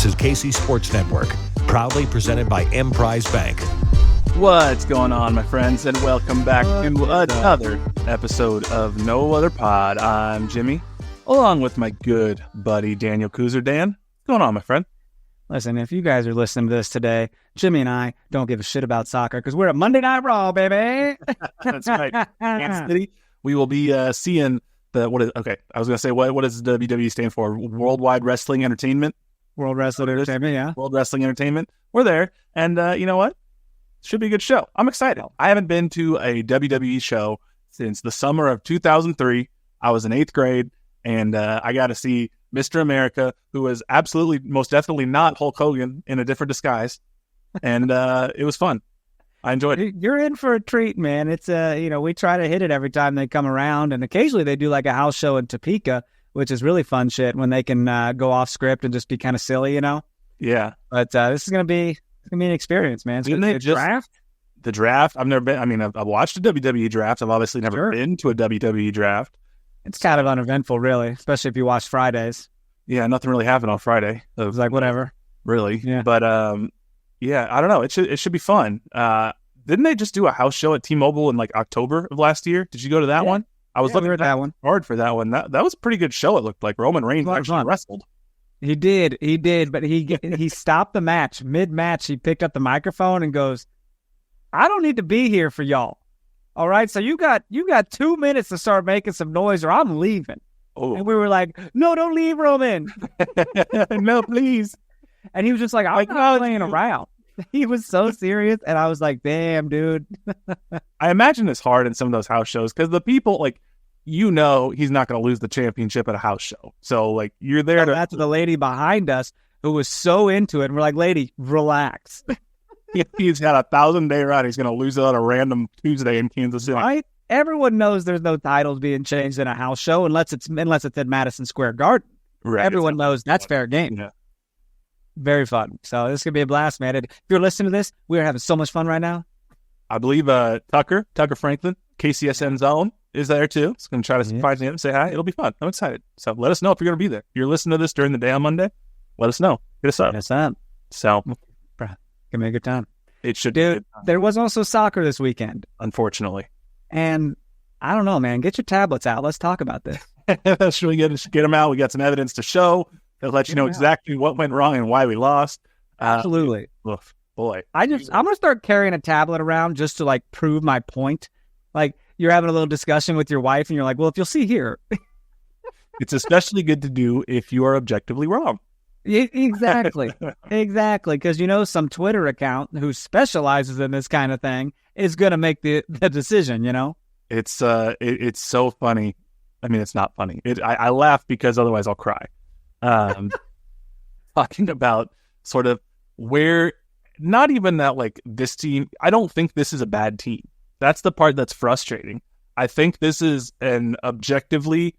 is KC Sports Network, proudly presented by Emprise Bank. What's going on, my friends, and welcome back to another episode of No Other Pod. I'm Jimmy, along with my good buddy Daniel Kooser. Dan, what's going on, my friend? Listen, if you guys are listening to this today, Jimmy and I don't give a shit about soccer because we're at Monday Night Raw, baby. That's right. Kansas City. We will be seeing I was going to say, what does WWE stand for? Worldwide Wrestling Entertainment? World Wrestling Entertainment, yeah. World Wrestling Entertainment. We're there. And you know what? Should be a good show. I'm excited. I haven't been to a WWE show since the summer of 2003. I was in 8th grade, and I got to see Mr. America, who was absolutely, most definitely not Hulk Hogan in a different disguise. And it was fun. I enjoyed it. You're in for a treat, man. It's, we try to hit it every time they come around, and occasionally they do like a house show in Topeka, which is really fun shit when they can go off script and just be kind of silly, you know? Yeah. But this is going to be an experience, man. Didn't they draft? The draft? I've never been. I mean, I've watched a WWE draft. I've obviously never been to a WWE draft. It's kind of uneventful, really, especially if you watch Fridays. Yeah, nothing really happened on Friday. It was like, whatever. Really? Yeah. But, yeah, I don't know. It should be fun. Didn't they just do a house show at T-Mobile in, like, October of last year? Did you go to that one? I was looking at that one hard for that one. That was a pretty good show, it looked like. Roman Reigns actually wrestled. He did, but he stopped the match. Mid-match, he picked up the microphone and goes, I don't need to be here for y'all. All right, so you got 2 minutes to start making some noise or I'm leaving. Oh. And we were like, no, don't leave, Roman. No, please. And he was just like, I'm not playing around. He was so serious, and I was like, damn, dude. I imagine it's hard in some of those house shows because the people, like, he's not going to lose the championship at a house show. So, like, you're there to... That's the lady behind us who was so into it. And we're like, lady, relax. He's got a 1,000-day run. He's going to lose it on a random Tuesday in Kansas City. Right? Everyone knows there's no titles being changed in a house show unless it's at Madison Square Garden. Right. Everyone knows that's fair game. Yeah. Very fun. So this is going to be a blast, man. If you're listening to this, we are having so much fun right now. I believe Tucker Franklin, KCSN Zone, is there too. It's going to try to find him and say hi. It'll be fun. I'm excited. So let us know if you're going to be there. If you're listening to this during the day on Monday, let us know. Hit us up. Hit us up. So, can be a good time. It should be. Dude, there was also soccer this weekend. Unfortunately. And I don't know, man. Get your tablets out. Let's talk about this. Should we get them out? We got some evidence to show. They'll let you know exactly what went wrong and why we lost. Absolutely. Boy. I'm going to start carrying a tablet around just to, like, prove my point. Like, you're having a little discussion with your wife, and you're like, well, if you'll see here. It's especially good to do if you are objectively wrong. Exactly. Exactly. Because, some Twitter account who specializes in this kind of thing is going to make the decision, It's so funny. I mean, it's not funny. I laugh because otherwise I'll cry. Talking about sort of where, not even that, like, this team, I don't think this is a bad team. That's the part that's frustrating. I think this is an objectively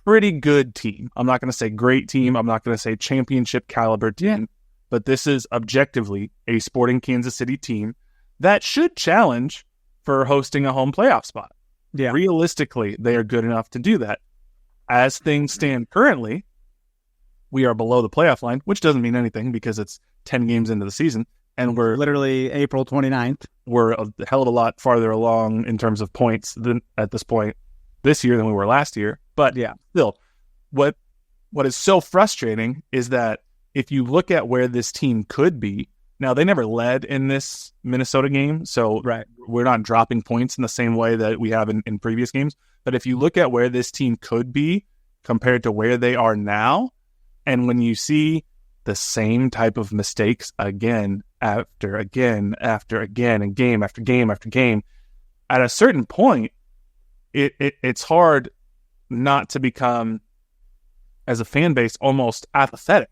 pretty good team. I'm not going to say great team. I'm not going to say championship caliber team, but this is objectively a Sporting Kansas City team that should challenge for hosting a home playoff spot. Yeah. Realistically, they are good enough to do that. As things stand currently, we are below the playoff line, which doesn't mean anything because it's 10 games into the season. And we're literally April 29th. We're a hell of a lot farther along in terms of points than at this point this year than we were last year. But still, what is so frustrating is that if you look at where this team could be, now they never led in this Minnesota game, so we're not dropping points in the same way that we have in previous games. But if you look at where this team could be compared to where they are now, and when you see the same type of mistakes again after again after again and game after game after game, at a certain point, it's hard not to become, as a fan base, almost apathetic.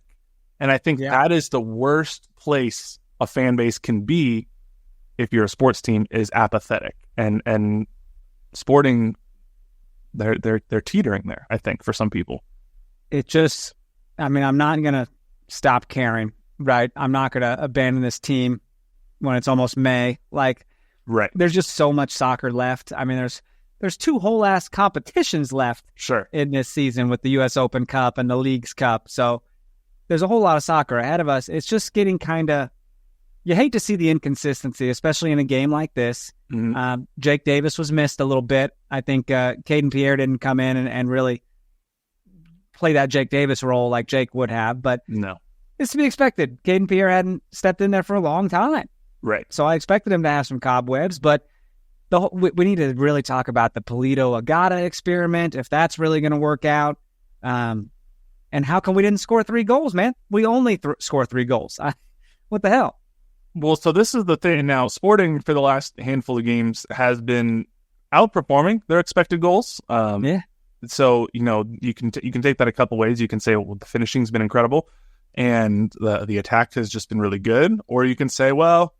And I think that is the worst place a fan base can be if you're a sports team, is apathetic. And Sporting, they're teetering there, I think, for some people. It just, I'm not going to stop caring, right? I'm not going to abandon this team when it's almost May. Like, there's just so much soccer left. I mean, there's two whole ass competitions left in this season with the U.S. Open Cup and the Leagues Cup. So there's a whole lot of soccer ahead of us. It's just getting kind of, you hate to see the inconsistency, especially in a game like this. Mm-hmm. Jake Davis was missed a little bit. I think Caden Pierre didn't come in and really play that Jake Davis role like Jake would have, but no, it's to be expected. Caden Pierre hadn't stepped in there for a long time. Right. So I expected him to have some cobwebs, but we need to really talk about the Polito-Agata experiment, if that's really going to work out. And how come we didn't score 3 goals, man? We only score 3 goals. What the hell? Well, so this is the thing. Now, Sporting for the last handful of games has been outperforming their expected goals. Yeah. So, you can take that a couple ways. You can say, well, the finishing's been incredible and the attack has just been really good. Or you can say, well,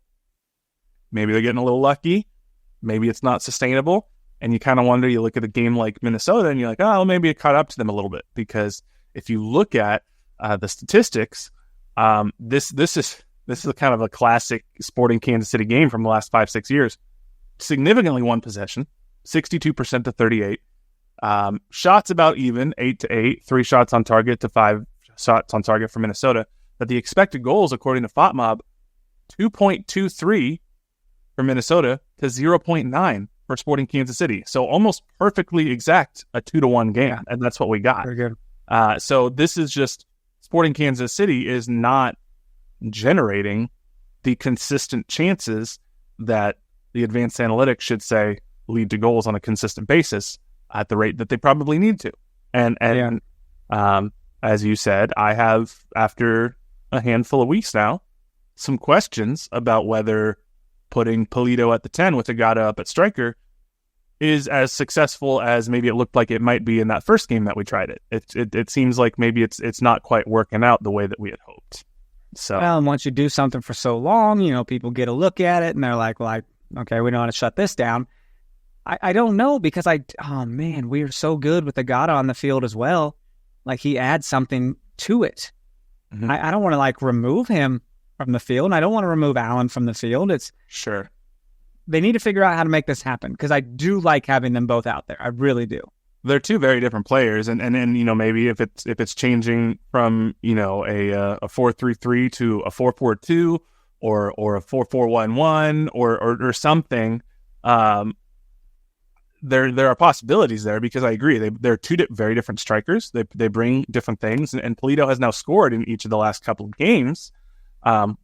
maybe they're getting a little lucky. Maybe it's not sustainable. And you kind of wonder, you look at a game like Minnesota and you're like, oh, well, maybe it caught up to them a little bit. Because if you look at the statistics, this is kind of a classic Sporting Kansas City game from the last 5-6 years. Significantly one possession, 62% to 38. Shots about even, 8-8, 3 shots on target to 5 shots on target for Minnesota. But the expected goals, according to FOTMob, 2.23 for Minnesota to 0.9 for Sporting Kansas City. So almost perfectly exact a 2-1 game. Yeah. And that's what we got. Very good. So this is just, Sporting Kansas City is not generating the consistent chances that the advanced analytics should say lead to goals on a consistent basis at the rate that they probably need to. And as you said, I have, after a handful of weeks now, some questions about whether putting Polito at the 10 with Agata up at striker is as successful as maybe it looked like it might be in that first game that we tried it. It seems like maybe it's not quite working out the way that we had hoped. So, well, and once you do something for so long, people get a look at it and they're like, okay, we know how to shut this down. I don't know, because we are so good with Agata on the field as well. Like, he adds something to it. Mm-hmm. I don't want to remove him from the field, and I don't want to remove Allen from the field. It's sure. They need to figure out how to make this happen, because I do like having them both out there. I really do. They're 2 very different players, and maybe if it's changing from a 4-3-3 to a 4-4-2 or a 4-4-1-1 or something, there are possibilities there, because I agree they're 2 very different strikers. They bring different things, and Polito has now scored in each of the last couple of games. Some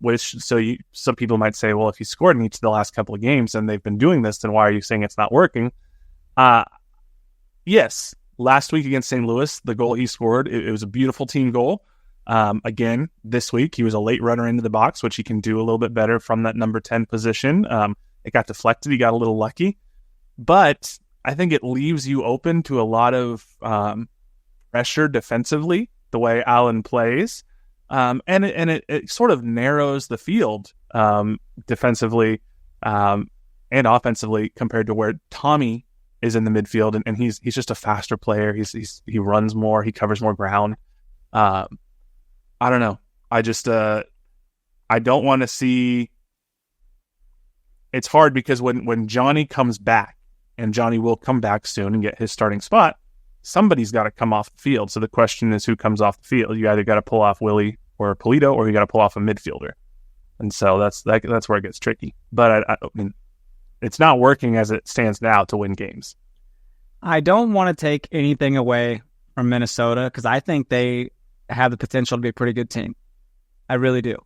people might say, well, if he scored in each of the last couple of games and they've been doing this, then why are you saying it's not working? Yes, last week against St. Louis, the goal he scored, it was a beautiful team goal. Again, this week, he was a late runner into the box, which he can do a little bit better from that number 10 position. It got deflected. He got a little lucky. But I think it leaves you open to a lot of pressure defensively, the way Allen plays. And it sort of narrows the field defensively and offensively compared to where Tommy is in the midfield, and he's just a faster player. He runs more, he covers more ground. I don't know. I just I don't want to see. It's hard because when Johnny comes back, and Johnny will come back soon and get his starting spot, somebody's got to come off the field. So the question is, who comes off the field? You either got to pull off Willie or Polito, or you got to pull off a midfielder. And so that's where it gets tricky. But I mean, it's not working as it stands now to win games. I don't want to take anything away from Minnesota, because I think they have the potential to be a pretty good team. I really do.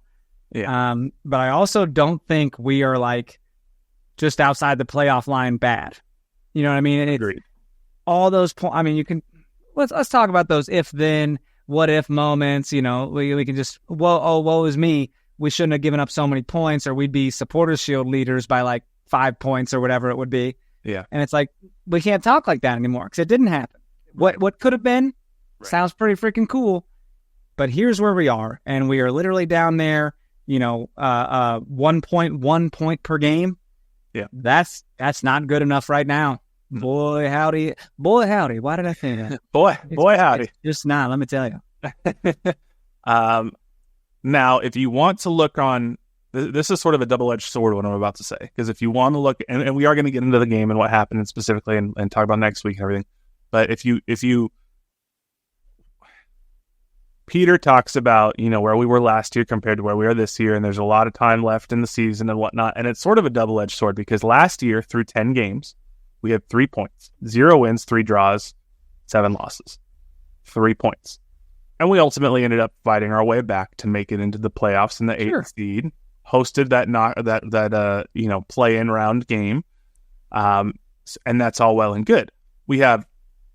Yeah. But I also don't think we are just outside the playoff line bad. You know what I mean? Agreed. All those points. I mean, you can let's talk about those if then, what if moments. We can just woe is me. We shouldn't have given up so many points, or we'd be Supporters Shield leaders by 5 points or whatever it would be. Yeah. And it's we can't talk like that anymore, because it didn't happen. Right. What could have been Right. sounds pretty freaking cool. But here's where we are, and we are literally down there, 1.1 point per game. Yeah. That's not good enough right now. Boy, howdy. Why did I say that? Boy, howdy. It's just not, let me tell you. Now, if you want to look on, this is sort of a double-edged sword, what I'm about to say, because if you want to look, and we are going to get into the game and what happened specifically and talk about next week and everything, but if you Peter talks about, where we were last year compared to where we are this year, and there's a lot of time left in the season and whatnot. And it's sort of a double-edged sword because last year, through 10 games, we had 3 points, 0 wins, 3 draws, 7 losses, 3 points. And we ultimately ended up fighting our way back to make it into the playoffs in the 8th seed, hosted that play-in round game. And that's all well and good. We have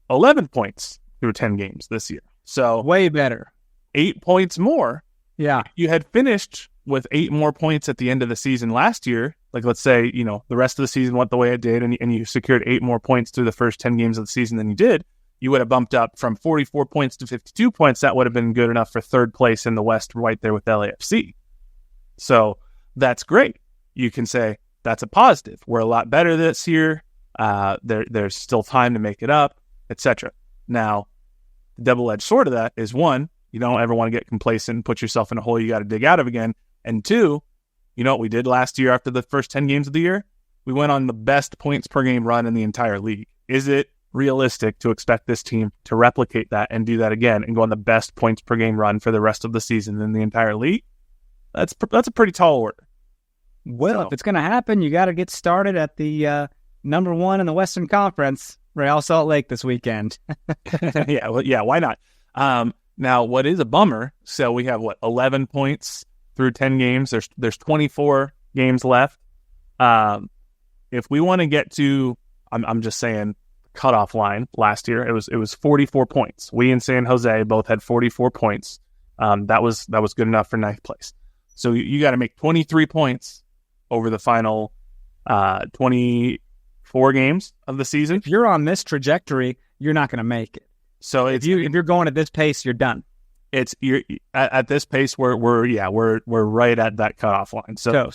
11 points through 10 games this year. So way better. 8 points more. Yeah. You had finished with 8 more points at the end of the season last year. Like, let's say, the rest of the season went the way it did, and you secured 8 more points through the first 10 games of the season than you did. You would have bumped up from 44 points to 52 points. That would have been good enough for 3rd place in the West, right there with LAFC. So that's great. You can say that's a positive. We're a lot better this year. There's still time to make it up, etc. Now, the double-edged sword of that is, 1, you don't ever want to get complacent and put yourself in a hole you got to dig out of again. And 2, you know what we did last year after the first 10 games of the year? We went on the best points per game run in the entire league. Is it realistic to expect this team to replicate that and do that again and go on the best points per game run for the rest of the season in the entire league? That's a pretty tall order. Well, if it's going to happen, you got to get started at the number 1 in the Western Conference, Real Salt Lake, this weekend. Yeah, why not? Now, what is a bummer? So we have 11 points through 10 games. There's 24 games left. If we want to get to, I'm just saying, cutoff line last year, it was 44 points. We and San Jose both had 44 points. That was good enough for 9th place. So you got to make 23 points over the final 24 games of the season. If you're on this trajectory, you're not going to make it. So if you're going at this pace, you're done. You're at this pace. We're right at that cutoff line. So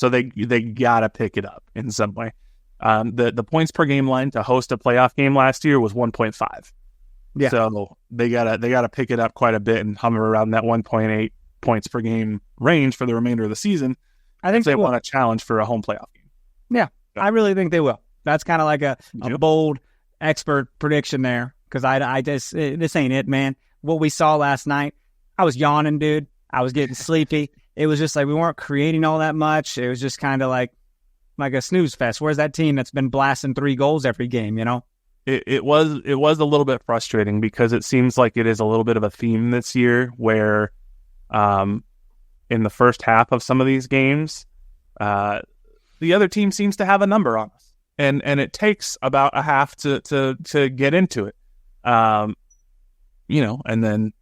they gotta pick it up in some way. The points per game line to host a playoff game last year was 1.5. Yeah. So they gotta pick it up quite a bit and hover around that 1.8 points per game range for the remainder of the season. I think they want a challenge for a home playoff game. Yeah, I really think they will. That's kind of like a bold expert prediction there, because I just this ain't it, man. What we saw last night, I was yawning, dude. I was getting sleepy. It was just like we weren't creating all that much. It was just kind of like a snooze fest. Where's that team that's been blasting 3 goals every game, It was a little bit frustrating because it seems like it is a little bit of a theme this year where in the first half of some of these games, the other team seems to have a number on us. And it takes about a half to get into it. And then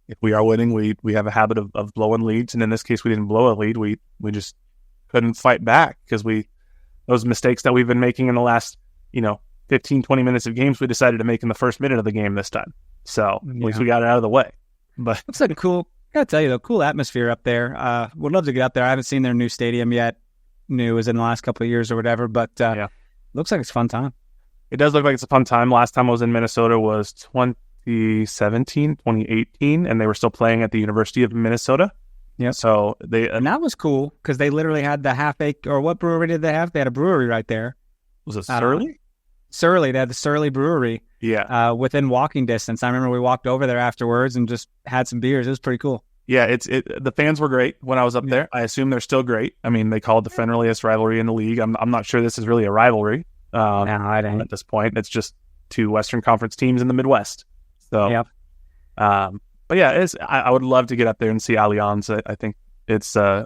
if we are winning, we have a habit of blowing leads. And in this case, we didn't blow a lead. We just couldn't fight back because those mistakes that we've been making in the last, 15, 20 minutes of games, we decided to make in the first minute of the game this time. So at least we got it out of the way. But it's like I gotta tell you, cool atmosphere up there. Would love to get up there. I haven't seen their new stadium yet. New as in the last couple of years or whatever, but looks like it's a fun time. It does look like it's a fun time. Last time I was in Minnesota was 2017, 2018, and they were still playing at the University of Minnesota. Yeah. So and that was cool because they literally had the half-acre, or what brewery did they have? They had a brewery right there. Was it Surly? Surly. They had the Surly Brewery. Yeah. Within walking distance. I remember we walked over there afterwards and just had some beers. It was pretty cool. Yeah, the fans were great when I was up there. I assume they're still great. I mean, they call it the friendliest rivalry in the league. I'm not sure this is really a rivalry. No, I don't. At this point, it's just 2 Western Conference teams in the Midwest. So, but yeah, I would love to get up there and see Allianz. I think it's a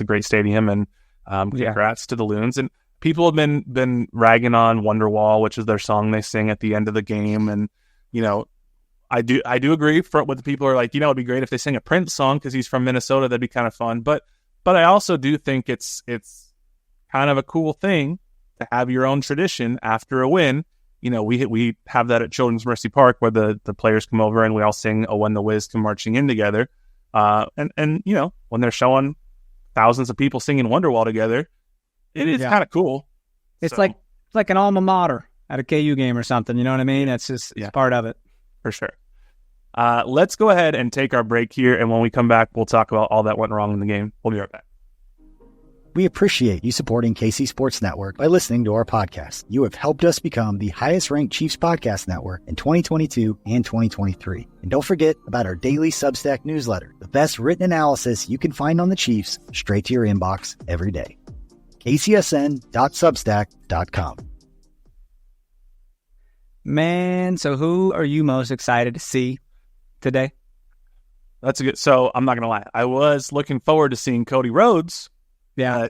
great stadium, and congrats to the Loons. And people have been ragging on Wonderwall, which is their song they sing at the end of the game, and I do agree with the people who are like, it'd be great if they sing a Prince song because he's from Minnesota. That'd be kind of fun. But I also do think it's kind of a cool thing to have your own tradition after a win. We have that at Children's Mercy Park where the players come over and we all sing "Oh When the Wiz Come Marching In" together. And when they're showing thousands of people singing Wonderwall together, it is kind of cool. It's like an alma mater at a KU game or something. You know what I mean? It's just it's part of it. For sure. Let's go ahead and take our break here, and when we come back, we'll talk about all that went wrong in the game. We'll be right back. We appreciate you supporting KC Sports Network by listening to our podcast. You have helped us become the highest-ranked Chiefs podcast network in 2022 and 2023. And don't forget about our daily Substack newsletter, the best written analysis you can find on the Chiefs straight to your inbox every day. kcsn.substack.com. Man, so who are you most excited to see today? That's a good. So I'm not gonna lie, I was looking forward to seeing Cody Rhodes. Yeah,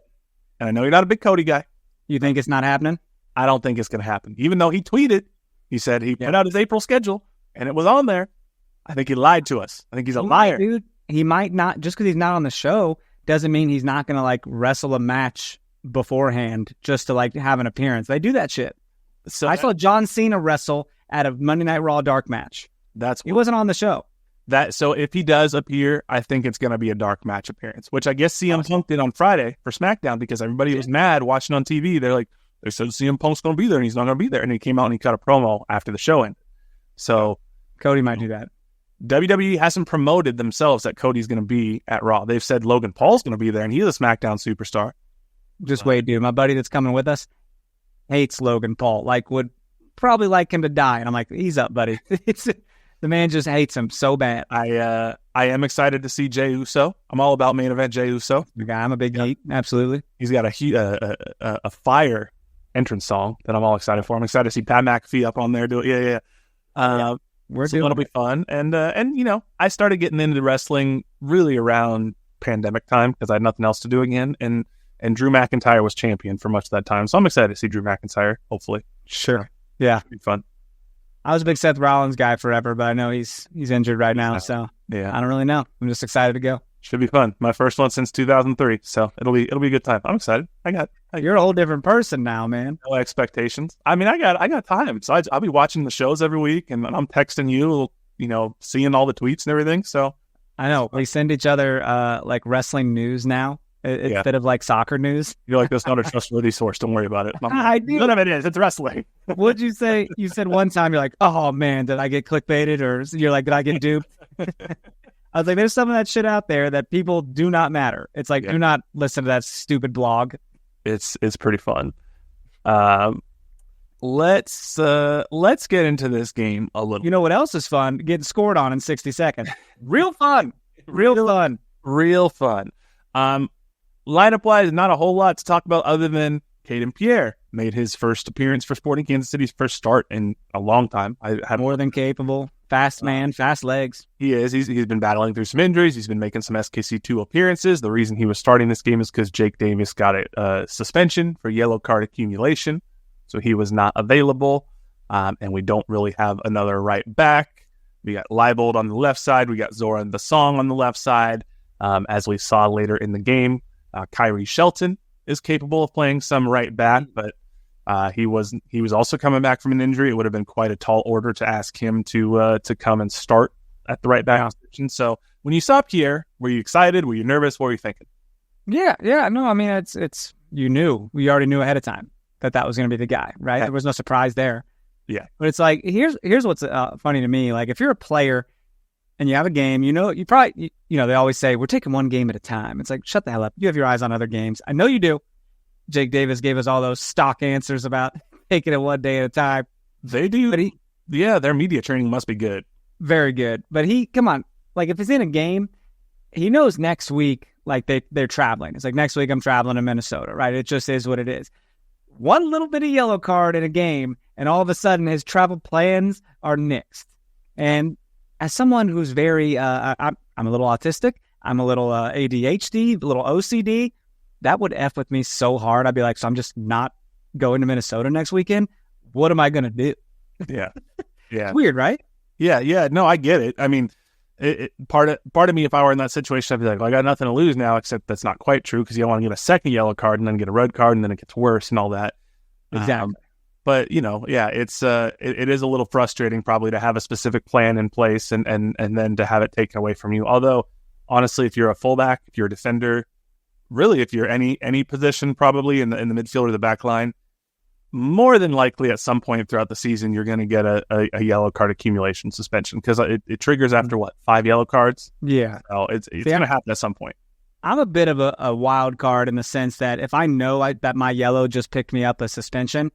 and I know you're not a big Cody guy. You think it's not happening? I don't think it's gonna happen. Even though he tweeted, he said he put out his April schedule and it was on there. I think he lied to us. I think he's a liar, dude. He might not, just because he's not on the show doesn't mean he's not gonna like wrestle a match beforehand just to like have an appearance. They do that shit. So I saw John Cena wrestle at a Monday Night Raw dark match. He wasn't on the show. So if he does appear, I think it's going to be a dark match appearance, which I guess CM Punk did on Friday for SmackDown because everybody was mad watching on TV. They're like, they said CM Punk's going to be there and he's not going to be there. And he came out and he cut a promo after the show ended. So Cody might do that. WWE hasn't promoted themselves that Cody's going to be at Raw. They've said Logan Paul's going to be there and he's a SmackDown superstar. Just wait, dude. My buddy that's coming with us hates Logan Paul. Like, would probably like him to die. And I'm like, ease up, buddy. The man just hates him so bad. I am excited to see Jey Uso. I'm all about main event Jey Uso. The guy, I'm a big geek. Absolutely. He's got a fire entrance song that I'm all excited for. I'm excited to see Pat McAfee up on there. Do it. Yeah. So that'll be fun. And you know, I started getting into wrestling really around pandemic time because I had nothing else to do again. And Drew McIntyre was champion for much of that time. So I'm excited to see Drew McIntyre, hopefully. Sure. Yeah. It'll be fun. I was a big Seth Rollins guy forever, but I know he's injured right now, so I don't really know. I'm just excited to go. Should be fun. My first one since 2003, so it'll be a good time. I'm excited. You're a whole different person now, man. No expectations. I mean, I got time. So I'll be watching the shows every week, and I'm texting you, you know, seeing all the tweets and everything. So I know we send each other like wrestling news now. Instead of like soccer news. You're like, that's not a trustworthy source. Don't worry about it. I do. None of it is. It's wrestling. What'd you say? You said one time, you're like, oh man, did I get clickbaited? Or you're like, did I get duped? I was like, there's some of that shit out there that people do not matter. It's like, do not listen to that stupid blog. It's pretty fun. Let's get into this game a little. You know what else is fun? Getting scored on in 60 seconds. Real fun. Real fun. Lineup-wise, not a whole lot to talk about other than Caden Pierre made his first appearance for Sporting Kansas City's first start in a long time. More than capable. Fast man, fast legs. He is. He's been battling through some injuries. He's been making some SKC2 appearances. The reason he was starting this game is because Jake Davis got a suspension for yellow card accumulation, so he was not available, and we don't really have another right back. We got Leibold on the left side. We got Zoran Basong on the left side. As we saw later in the game, Kyrie Shelton is capable of playing some right back, but he was also coming back from an injury. It would have been quite a tall order to ask him to come and start at the right back position. So when you saw Pierre, were you excited? Were you nervous? What were you thinking? Yeah. No, I mean, it's you knew. We already knew ahead of time that was going to be the guy, right? There was no surprise there. Yeah. But it's like, here's what's funny to me. Like, if you're a player and you have a game, you know, you probably, you know, they always say, we're taking one game at a time. It's like, shut the hell up. You have your eyes on other games. I know you do. Jake Davis gave us all those stock answers about taking it one day at a time. They do. But their media training must be good. Very good. But come on, like if it's in a game, he knows next week, like they're traveling. It's like, next week I'm traveling to Minnesota, right? It just is what it is. One little bit of yellow card in a game, and all of a sudden his travel plans are nixed. And as someone who's very, I'm a little autistic, I'm a little ADHD, a little OCD, that would F with me so hard. I'd be like, so I'm just not going to Minnesota next weekend? What am I going to do? Yeah. It's weird, right? Yeah. No, I get it. I mean, part of me, if I were in that situation, I'd be like, well, I got nothing to lose now, except that's not quite true because you don't want to get a second yellow card and then get a red card and then it gets worse and all that. Exactly. But, you know, it's it is a little frustrating probably to have a specific plan in place and then to have it taken away from you. Although, honestly, if you're a fullback, if you're a defender, really, if you're any position probably in the midfield or the back line, more than likely at some point throughout the season, you're going to get a yellow card accumulation suspension because it triggers after 5 yellow cards? Yeah. So it's going to happen at some point. I'm a bit of a wild card in the sense that if I know that my yellow just picked me up a suspension,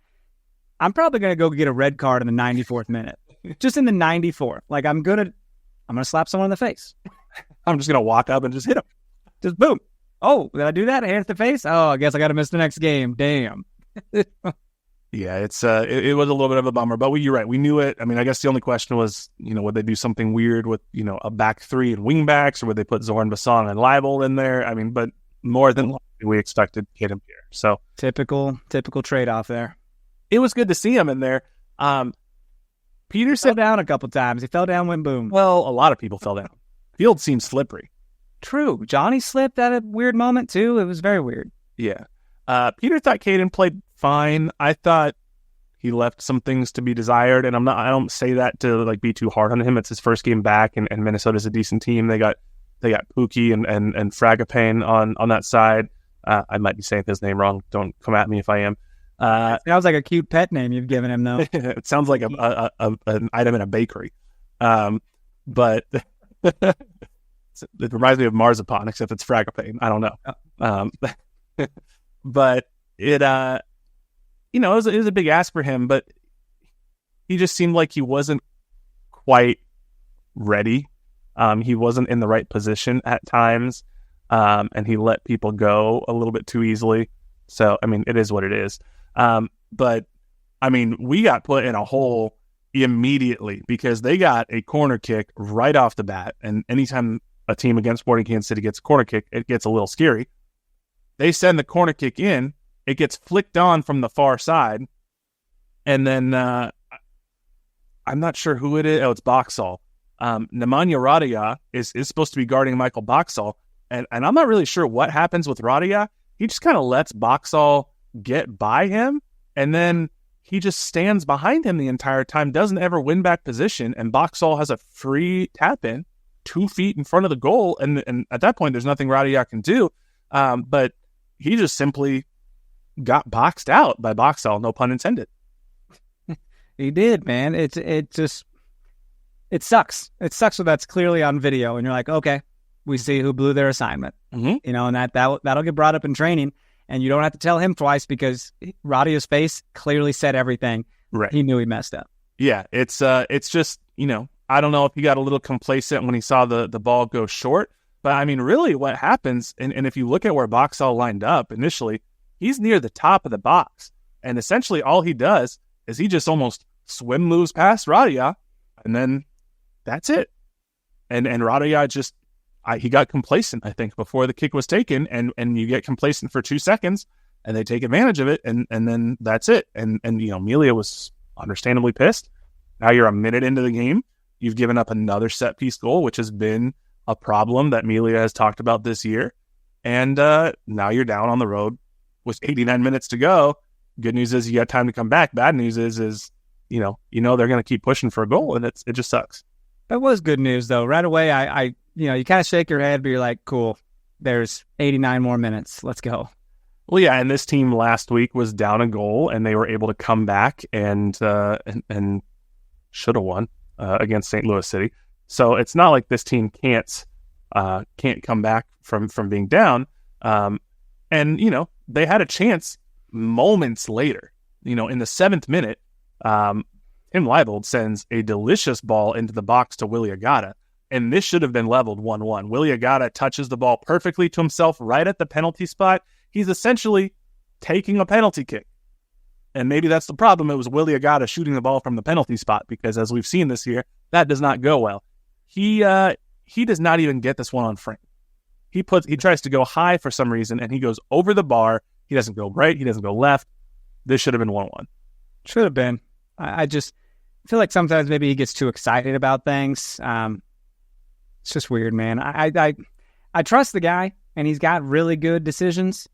I'm probably going to go get a red card in the 94th minute. Just in the 94th. Like, I'm going to slap someone in the face. I'm just going to walk up and just hit him. Just boom. Oh, did I do that? I hit the face? Oh, I guess I got to miss the next game. Damn. Yeah, it was a little bit of a bummer, but you're right. We knew it. I mean, I guess the only question was, would they do something weird with, a back three and wing backs, or would they put Zoran Basson and Leibel in there? I mean, but more than likely we expected Caden Pierre. So typical trade-off there. It was good to see him in there. Peter fell down a couple times. He fell down, went boom. Well, a lot of people fell down. Field seemed slippery. True. Johnny slipped at a weird moment, too. It was very weird. Yeah. Peter thought Caden played fine. I thought he left some things to be desired, and I don't say that to like be too hard on him. It's his first game back, and Minnesota's a decent team. They got Pookie and Fragapane on that side. I might be saying his name wrong. Don't come at me if I am. It sounds like a cute pet name you've given him, though. It sounds like an item in a bakery. But it reminds me of marzipan, except it's Fragapane. I don't know. But it was a big ask for him, but he just seemed like he wasn't quite ready. He wasn't in the right position at times, and he let people go a little bit too easily. So, I mean, it is what it is. But, I mean, we got put in a hole immediately because they got a corner kick right off the bat, and anytime a team against Sporting Kansas City gets a corner kick, it gets a little scary. They send the corner kick in. It gets flicked on from the far side. And then I'm not sure who it is. Oh, it's Boxall. Nemanja Radija is supposed to be guarding Michael Boxall. And I'm not really sure what happens with Radija. He just kind of lets Boxall get by him. And then he just stands behind him the entire time, doesn't ever win back position. And Boxall has a free tap in 2 feet in front of the goal. And at that point, there's nothing Radija can do. But he just simply got boxed out by Boxall, no pun intended. He did, man. It sucks. It sucks when that's clearly on video, and you're like, okay, we see who blew their assignment. Mm-hmm. And that'll get brought up in training, and you don't have to tell him twice because Radia's face clearly said everything. Right. He knew he messed up. Yeah, it's just, I don't know if he got a little complacent when he saw the ball go short, but I mean, really what happens, and if you look at where Boxall lined up initially, he's near the top of the box. And essentially all he does is he just almost swim moves past Radija, and then that's it. And Radija he got complacent, I think, before the kick was taken, and you get complacent for 2 seconds, and they take advantage of it, and then that's it. And Melia was understandably pissed. Now you're a minute into the game. You've given up another set-piece goal, which has been a problem that Melia has talked about this year. And now you're down on the road with 89 minutes to go. Good news is you got time to come back. Bad news is they're going to keep pushing for a goal, and it just sucks. That was good news, though. Right away, I you kind of shake your head, but you're like, cool, there's 89 more minutes. Let's go. Well, yeah, and this team last week was down a goal, and they were able to come back and should have won against St. Louis City. So it's not like this team can't come back from being down. And they had a chance moments later. In the 7th minute, Tim Leibold sends a delicious ball into the box to Willie Agata, and this should have been leveled 1-1. Willie Agata touches the ball perfectly to himself right at the penalty spot. He's essentially taking a penalty kick. And maybe that's the problem. It was Willie Agata shooting the ball from the penalty spot, because as we've seen this year, that does not go well. He does not even get this one on frame. He tries to go high for some reason, and he goes over the bar. He doesn't go right. He doesn't go left. This should have been 1-1. Should have been. I just feel like sometimes maybe he gets too excited about things. It's just weird, man. I trust the guy, and he's got really good decisions,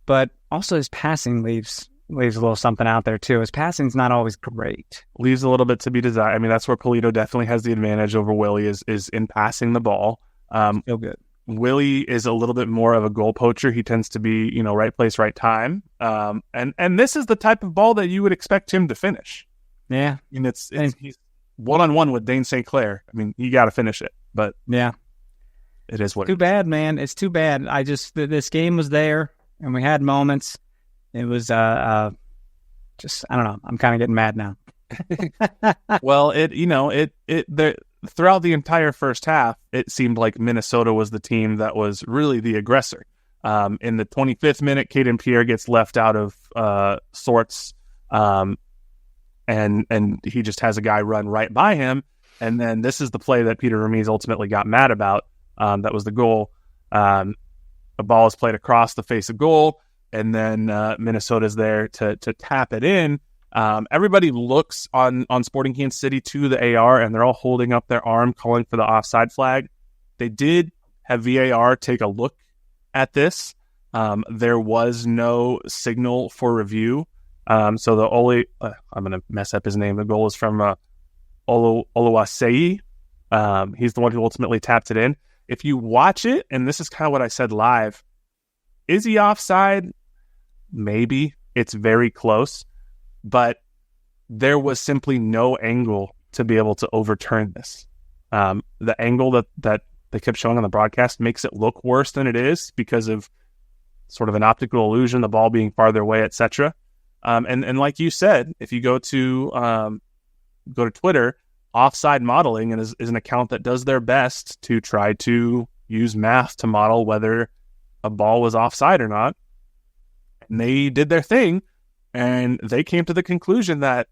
but also his passing leaves a little something out there too. His passing's not always great. Leaves a little bit to be desired. I mean, that's where Polito definitely has the advantage over Willie is in passing the ball. Feel good. Willie is a little bit more of a goal poacher. He tends to be, right place, right time. And this is the type of ball that you would expect him to finish. Yeah. I mean, he's one-on-one with Dane St. Clair. I mean, you got to finish it. But yeah, it is what too bad, man. It's too bad. This game was there and we had moments. It was just, I don't know. I'm kind of getting mad now. Well, throughout the entire first half, it seemed like Minnesota was the team that was really the aggressor. In the 25th minute, Caden Pierre gets left out of sorts, and he just has a guy run right by him. And then this is the play that Peter Vermes ultimately got mad about. That was the goal. A ball is played across the face of goal, and then Minnesota's there to tap it in. Everybody looks on Sporting Kansas City to the AR, and they're all holding up their arm, calling for the offside flag. They did have VAR take a look at this. There was no signal for review. So the I'm going to mess up his name. The goal is from Oluwaseyi. He's the one who ultimately tapped it in. If you watch it, and this is kind of what I said live, is he offside? Maybe. It's very close. But there was simply no angle to be able to overturn this. The angle that they kept showing on the broadcast makes it look worse than it is because of sort of an optical illusion, the ball being farther away, etc. And like you said, if you go to Twitter, Offside Modeling is an account that does their best to try to use math to model whether a ball was offside or not. And they did their thing, and they came to the conclusion that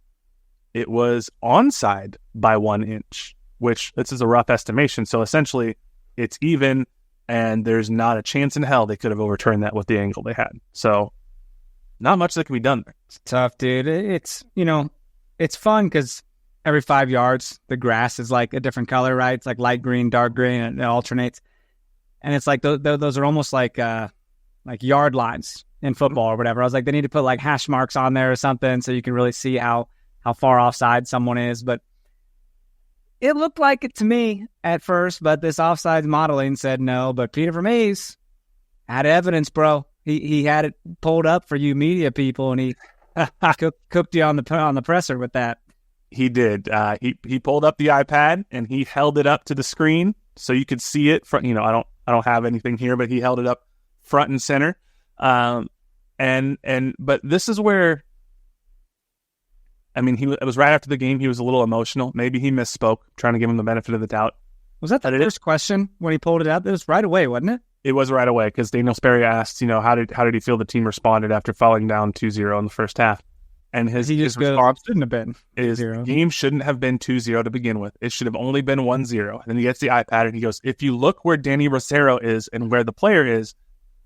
it was onside by 1 inch, which this is a rough estimation. So essentially, it's even, and there's not a chance in hell they could have overturned that with the angle they had. So not much that can be done there. It's tough, dude. It's fun because every 5 yards, the grass is like a different color, right? It's like light green, dark green, and it alternates. And it's like those are almost like yard lines in football or whatever. I was like, they need to put like hash marks on there or something so you can really see how far offside someone is. But it looked like it to me at first, but this offside modeling said no. But Peter Vermes had evidence, bro. He had it pulled up for you media people, and he cooked you on the presser with that. He did. He pulled up the iPad and he held it up to the screen so you could see it. I don't have anything here, but he held it up front and center. But this is where, I mean, it was right after the game. He was a little emotional. Maybe he misspoke, trying to give him the benefit of the doubt. Was that the first question when he pulled it out? It was right away, wasn't it? It was right away because Daniel Sperry asked, how did he feel the team responded after falling down 2-0 in the first half? And his response shouldn't have been is 0. The game shouldn't have been 2-0 to begin with. It should have only been 1-0. And then he gets the iPad and he goes, if you look where Danny Rosero is and where the player is,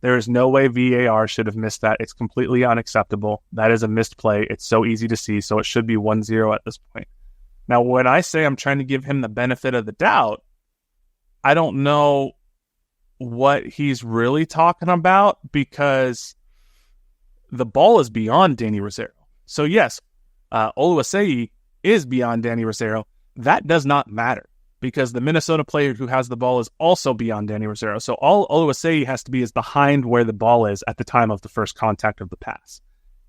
there is no way VAR should have missed that. It's completely unacceptable. That is a missed play. It's so easy to see. So it should be 1-0 at this point. Now, when I say I'm trying to give him the benefit of the doubt, I don't know what he's really talking about because the ball is beyond Danny Rosero. So yes, Oluwaseyi is beyond Danny Rosero. That does not matter because the Minnesota player who has the ball is also beyond Danny Rosero. So all Oluwaseyi has to be is behind where the ball is at the time of the first contact of the pass.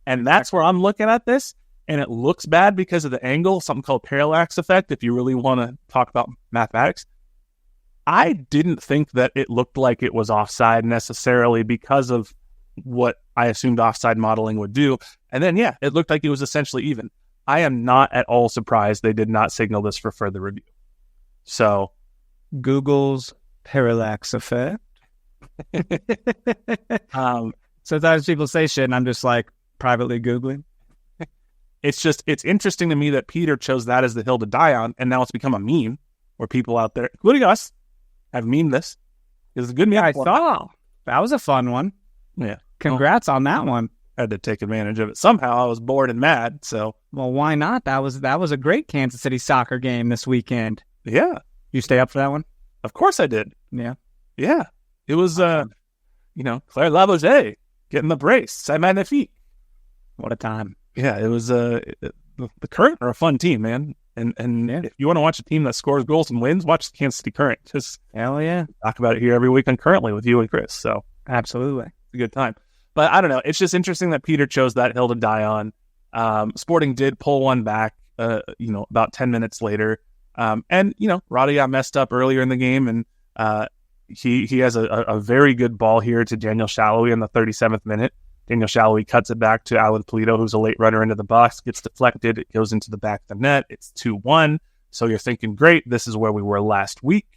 And that's where I'm looking at this. And it looks bad because of the angle, something called parallax effect, if you really want to talk about mathematics. I didn't think that it looked like it was offside necessarily because of what I assumed offside modeling would do. And then, yeah, it looked like it was essentially even. I am not at all surprised they did not signal this for further review. So, Google's parallax effect. Sometimes people say shit and I'm just like privately Googling. It's interesting to me that Peter chose that as the hill to die on, and now it's become a meme where people out there, including us, have memed this. It's a good meme. I saw. That was a fun one. Yeah. Congrats on that one. I had to take advantage of it. Somehow I was bored and mad, so. Well, why not? That was a great Kansas City soccer game this weekend. Yeah. You stay up for that one? Of course I did. Yeah. Yeah. It was, Claire Lavoisier getting the brace. C'est magnifique. What a time. Yeah, it was, the Current are a fun team, man. And yeah. If you want to watch a team that scores goals and wins, watch the Kansas City Current. Just hell yeah. Talk about it here every week on Currently with you and Chris. So absolutely. It's a good time. But I don't know. It's just interesting that Peter chose that hill to die on. Sporting did pull one back, about 10 minutes later. Roddy got messed up earlier in the game, and he has a very good ball here to Daniel Shallowy in the 37th minute. Daniel Shallowy cuts it back to Alan Polito, who's a late runner into the box, gets deflected. It goes into the back of the net. It's 2-1. So you're thinking, great, this is where we were last week.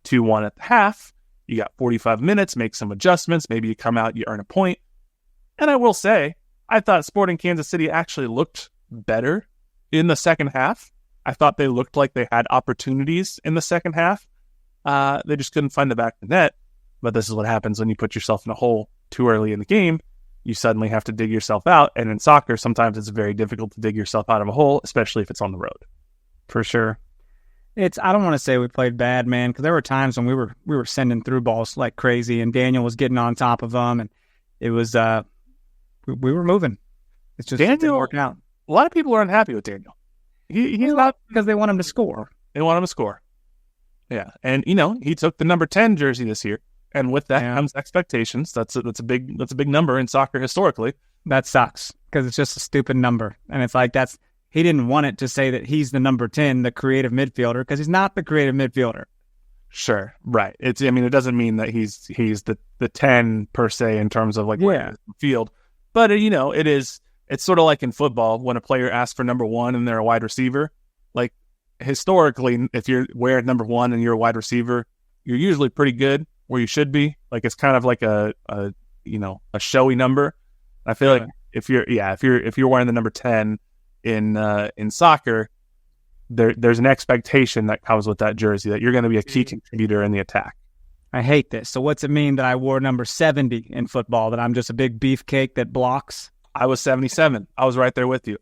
2-1 at the half. You got 45 minutes, make some adjustments. Maybe you come out, you earn a point. And I will say, I thought Sporting Kansas City actually looked better in the second half. I thought they looked like they had opportunities in the second half. They just couldn't find the back of the net. But this is what happens when you put yourself in a hole too early in the game. You suddenly have to dig yourself out. And in soccer, sometimes it's very difficult to dig yourself out of a hole, especially if it's on the road. For sure. I don't want to say we played bad, man, because there were times when we were sending through balls like crazy, and Daniel was getting on top of them, and it was we were moving. It's just didn't work out. A lot of people are unhappy with Daniel. He's not, because they want him to score. They want him to score. Yeah, and he took the number 10 jersey this year, and with that comes expectations. That's a big number in soccer historically. That sucks because it's just a stupid number, and it's like he didn't want it to say that he's the number 10, the creative midfielder, because he's not the creative midfielder. Sure, right. It doesn't mean that he's the 10 per se in terms of the field, but it's sort of like in football when a player asks for number 1 and they're a wide receiver. Like historically, if you're wearing number 1 and you're a wide receiver, you're usually pretty good where you should be. Like it's kind of like a showy number. I feel like if you're wearing the number 10 in soccer, there's an expectation that comes with that jersey that you're going to be a key contributor in the attack. I hate this. So what's it mean that I wore number 70 in football, that I'm just a big beefcake that blocks? I was 77. I was right there with you.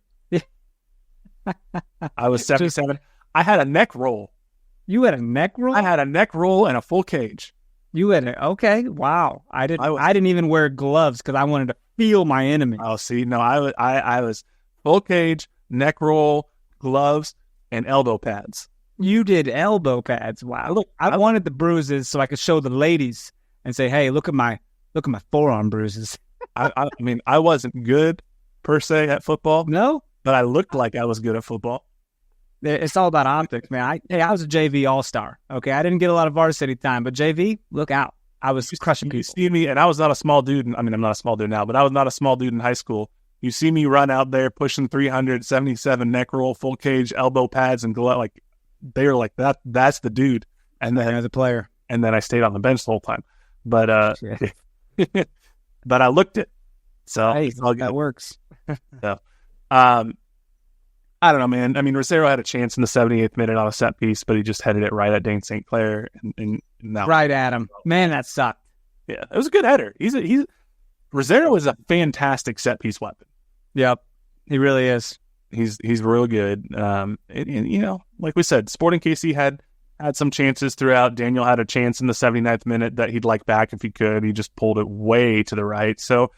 I was 77. I had a neck roll. You had a neck roll? I had a neck roll and a full cage. You had okay. Wow. I didn't even wear gloves because I wanted to feel my enemy. Oh, see, no, I was full cage, neck roll, gloves, and elbow pads. You did elbow pads. Wow. Look, I wanted the bruises so I could show the ladies and say, "Hey, look at my forearm bruises." I mean, I wasn't good per se at football. No, but I looked like I was good at football. It's all about optics, man. I was a JV all-star. Okay, I didn't get a lot of varsity time, but JV, look out. I was crushing people. You see me, and I was not a small dude. I mean, I'm not a small dude now, but I was not a small dude in high school. You see me run out there pushing 377 neck roll, full cage, elbow pads, and like they were like that. That's the dude. And then as a player, and then I stayed on the bench the whole time. But but I looked it. So hey, that works. So, I don't know, man. I mean, Rosero had a chance in the 78th minute on a set piece, but he just headed it right at Dane St. Clair, and now right at him. Man, that sucked. Yeah, it was a good header. Rosero is a fantastic set piece weapon. Yep, he really is. He's real good. And like we said, Sporting KC had some chances throughout. Daniel had a chance in the 79th minute that he'd like back if he could. He just pulled it way to the right. So,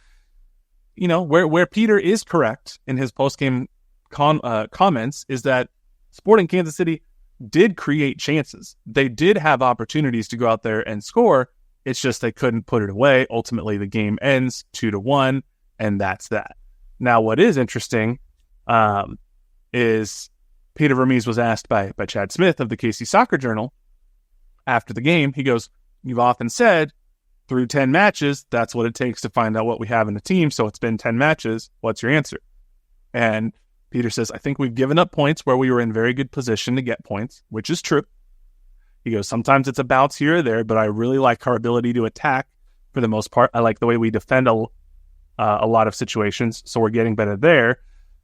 where Peter is correct in his postgame comments is that Sporting Kansas City did create chances. They did have opportunities to go out there and score. It's just they couldn't put it away. Ultimately, the game ends 2-1, and that's that. Now, what is interesting is Peter Vermees was asked by Chad Smith of the KC Soccer Journal after the game. He goes, "You've often said through 10 matches, that's what it takes to find out what we have in the team. So it's been 10 matches. What's your answer?" And Peter says, "I think we've given up points where we were in very good position to get points," which is true. He goes, "Sometimes it's a bounce here or there, but I really like our ability to attack for the most part. I like the way we defend a lot of situations, so we're getting better there.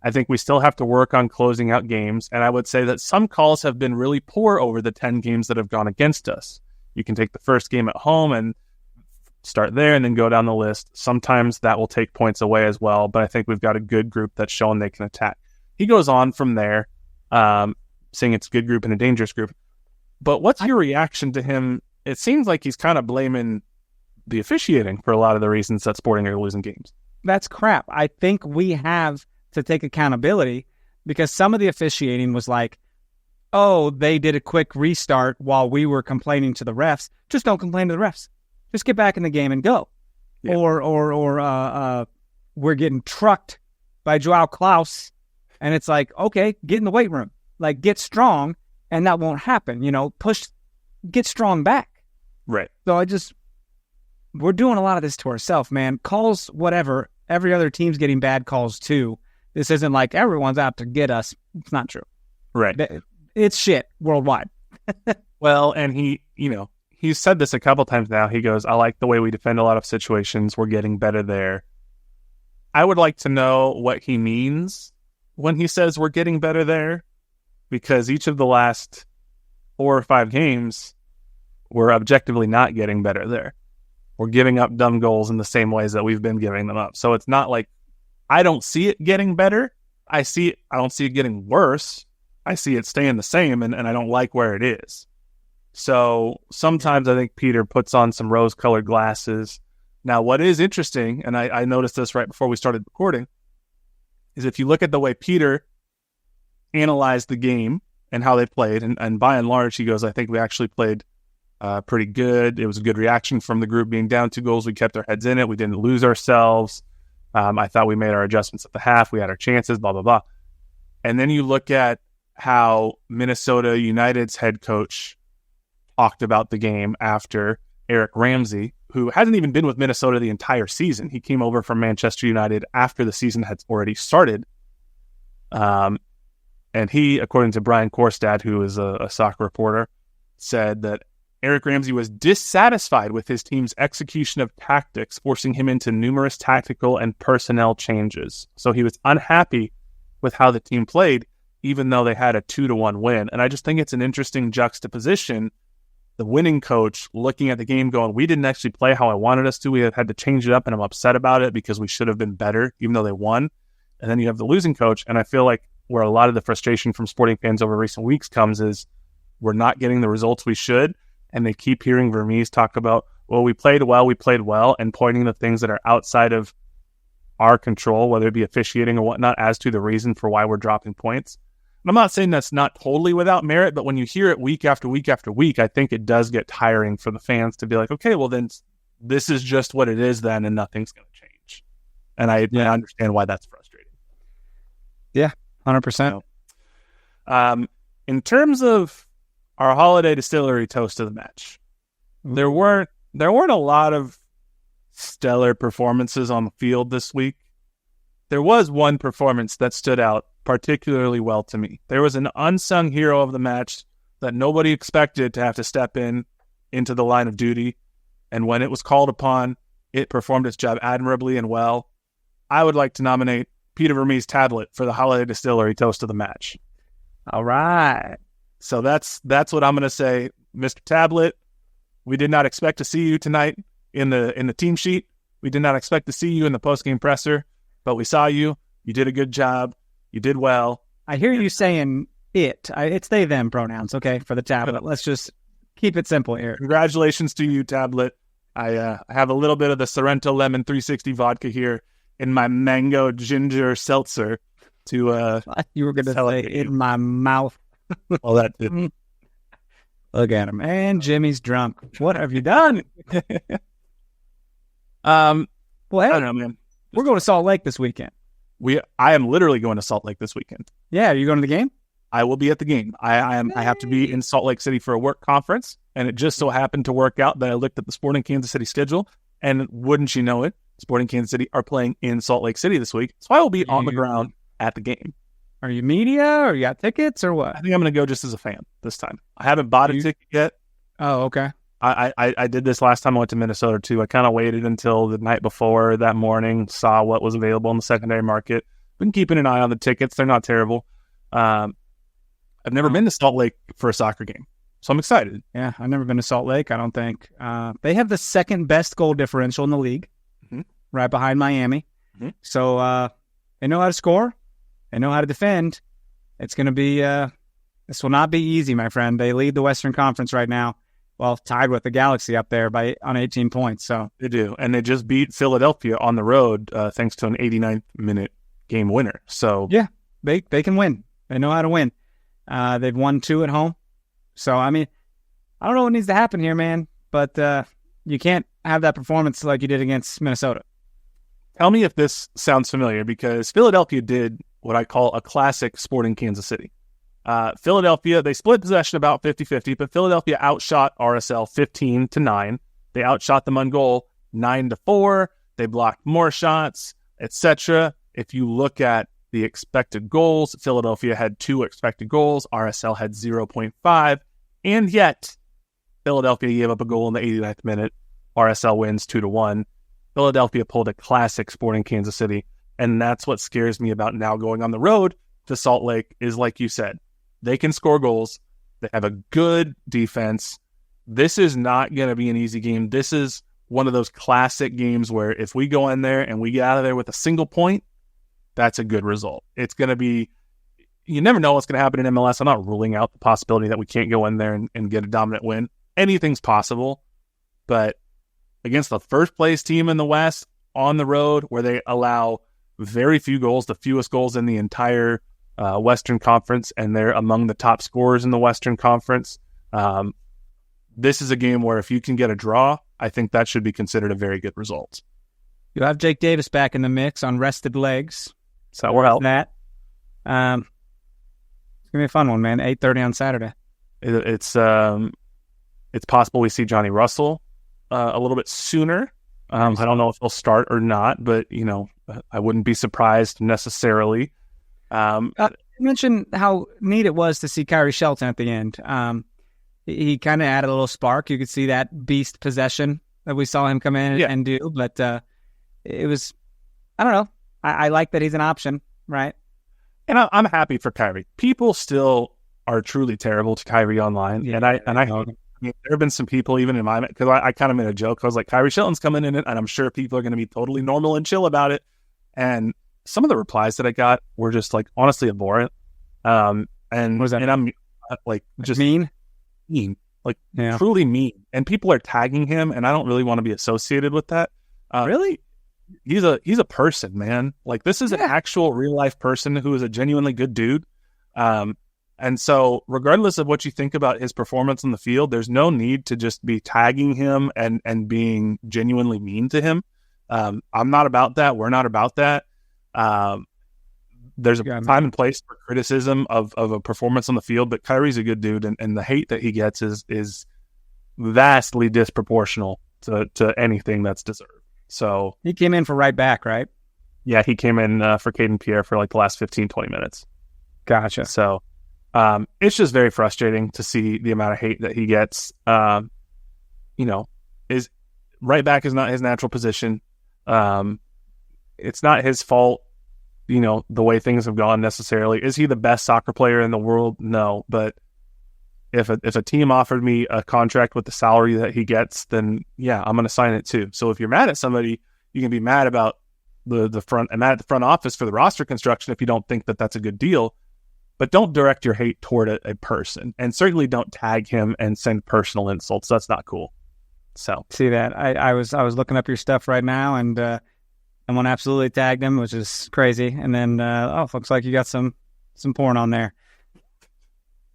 I think we still have to work on closing out games, and I would say that some calls have been really poor over the 10 games that have gone against us. You can take the first game at home and start there and then go down the list. Sometimes that will take points away as well, but I think we've got a good group that's shown they can attack." He goes on from there, saying it's a good group and a dangerous group. But what's your reaction to him? It seems like he's kind of blaming the officiating for a lot of the reasons that Sporting are losing games. That's crap. I think we have to take accountability because some of the officiating was like, oh, they did a quick restart while we were complaining to the refs. Just don't complain to the refs. Just get back in the game and go. Yeah. Or we're getting trucked by Joao Klaus. And it's like, okay, get in the weight room. Like, get strong, and that won't happen. Get strong back. Right. So we're doing a lot of this to ourselves, man. Calls, whatever. Every other team's getting bad calls too. This isn't like everyone's out to get us. It's not true. Right. It's shit worldwide. Well, and he's said this a couple times now. He goes, I like the way we defend a lot of situations. We're getting better there. I would like to know what he means when he says we're getting better there, because each of the last 4 or 5 games, we're objectively not getting better there. We're giving up dumb goals in the same ways that we've been giving them up. So it's not like I don't see it getting better. I don't see it getting worse. I see it staying the same, and I don't like where it is. So sometimes I think Peter puts on some rose-colored glasses. Now, what is interesting, and I noticed this right before we started recording, is if you look at the way Peter analyzed the game and how they played, and by and large, he goes, I think we actually played pretty good. It was a good reaction from the group being down 2 goals. We kept our heads in it. We didn't lose ourselves. I thought we made our adjustments at the half. We had our chances, blah, blah, blah. And then you look at how Minnesota United's head coach talked about the game after Eric Ramsey, who hasn't even been with Minnesota the entire season. He came over from Manchester United after the season had already started. And he, according to Brian Korstad, who is a soccer reporter, said that Eric Ramsey was dissatisfied with his team's execution of tactics, forcing him into numerous tactical and personnel changes. So he was unhappy with how the team played, even though they had a 2-1 win. And I just think it's an interesting juxtaposition. The winning coach looking at the game going, we didn't actually play how I wanted us to. We had to change it up, and I'm upset about it because we should have been better, even though they won. And then you have the losing coach, and I feel like where a lot of the frustration from sporting fans over recent weeks comes is we're not getting the results we should, and they keep hearing Vermees talk about, well, we played well, and pointing to things that are outside of our control, whether it be officiating or whatnot, as to the reason for why we're dropping points. And I'm not saying that's not totally without merit, but when you hear it week after week after week, I think it does get tiring for the fans to be like, okay, well then this is just what it is then, and nothing's going to change. And I understand why that's frustrating. Yeah, 100%. In terms of our holiday distillery toast of the match, there weren't a lot of stellar performances on the field this week. There was one performance that stood out particularly well to me. There was an unsung hero of the match that nobody expected to have to step into the line of duty, and when it was called upon, it performed its job admirably and well. I would like to nominate Peter Vermees Tablet for the holiday distillery toast of the match. All right. So that's what I'm going to say. Mr. Tablet, we did not expect to see you tonight in the team sheet. We did not expect to see you in the post-game presser, but we saw you. You did a good job. You did well. I hear you saying it. It's they, them pronouns, okay, for the Tablet. Let's just keep it simple here. Congratulations to you, Tablet. I have a little bit of the Sorrento Lemon 360 vodka here in my mango ginger seltzer to you were going to say in my mouth. Well, that did. Look at him. And Jimmy's drunk. What have you done? Well, hey, I don't know, man. We're going to Salt Lake this weekend. I am literally going to Salt Lake this weekend. Yeah, are you going to the game? I will be at the game. I have to be in Salt Lake City for a work conference, and it just so happened to work out that I looked at the Sporting Kansas City schedule, and wouldn't you know it, Sporting Kansas City are playing in Salt Lake City this week, so I will be on the ground at the game. Are you media, or you got tickets, or what? I think I'm going to go just as a fan this time. I haven't bought a ticket yet. Oh, okay. I did this last time I went to Minnesota, too. I kind of waited until the night before that morning, saw what was available in the secondary market. Been keeping an eye on the tickets. They're not terrible. I've never been to Salt Lake for a soccer game, so I'm excited. Yeah, I've never been to Salt Lake, I don't think. They have the second best goal differential in the league, right behind Miami. Mm-hmm. So they know how to score. They know how to defend. It's going to be this will not be easy, my friend. They lead the Western Conference right now. Well, tied with the Galaxy up there on 18 points. So they do, and they just beat Philadelphia on the road thanks to an 89th minute game winner. So yeah, they can win. They know how to win. They've won 2 at home. So I mean, I don't know what needs to happen here, man. But you can't have that performance like you did against Minnesota. Tell me if this sounds familiar, because Philadelphia did what I call a classic Sporting Kansas City. Philadelphia, they split possession about 50-50, but Philadelphia outshot RSL 15-9. They outshot them on goal 9-4. They blocked more shots, etc. If you look at the expected goals, Philadelphia had 2 expected goals. RSL had 0.5. And yet, Philadelphia gave up a goal in the 89th minute. RSL wins 2-1. Philadelphia pulled a classic Sporting Kansas City. And that's what scares me about now going on the road to Salt Lake is, like you said, they can score goals. They have a good defense. This is not going to be an easy game. This is one of those classic games where if we go in there and we get out of there with a single point, that's a good result. It's going to be, you never know what's going to happen in MLS. I'm not ruling out the possibility that we can't go in there and get a dominant win. Anything's possible. But against the first place team in the West on the road where they allow very few goals, the fewest goals in the entire Western Conference, and they're among the top scorers in the Western Conference. This is a game where if you can get a draw, I think that should be considered a very good result. You have Jake Davis back in the mix on rested legs. So we're out. That. It's going to be a fun one, man. 8:30 on Saturday. It's possible we see Johnny Russell a little bit sooner. I don't know if he'll start or not, but, I wouldn't be surprised necessarily. You mentioned how neat it was to see Kyrie Shelton at the end. He kind of added a little spark. You could see that beast possession that we saw him come in and do. But it was, I don't know. I like that he's an option, right? And I'm happy for Kyrie. People still are truly terrible to Kyrie online. Yeah, and I there have been some people even in my, because I kind of made a joke. I was like, Kyrie Shelton's coming in, and I'm sure people are going to be totally normal and chill about it. And some of the replies that I got were just like honestly abhorrent. And what was that? And I'm like just mean, like truly mean. And people are tagging him, and I don't really want to be associated with that. Really? He's a person, man. Like this is an actual real life person who is a genuinely good dude. And so regardless of what you think about his performance on the field, there's no need to just be tagging him and being genuinely mean to him. I'm not about that. We're not about that. There's a time and place for criticism of a performance on the field, but Kyrie's a good dude, and the hate that he gets is vastly disproportional to anything that's deserved. So he came in for right back, right? Yeah, he came in for Caden Pierre for like the last 15, 20 minutes. Gotcha. So it's just very frustrating to see the amount of hate that he gets. Is right back is not his natural position. It's not his fault, the way things have gone necessarily. Is he the best soccer player in the world? No, but if a team offered me a contract with the salary that he gets, then yeah, I'm going to sign it too. So if you're mad at somebody, you can be mad about the front and mad at the front office for the roster construction if you don't think that that's a good deal. But don't direct your hate toward a person, and certainly don't tag him and send personal insults. That's not cool. So see that I was looking up your stuff right now, and someone absolutely tagged him, which is crazy. And then looks like you got some porn on there.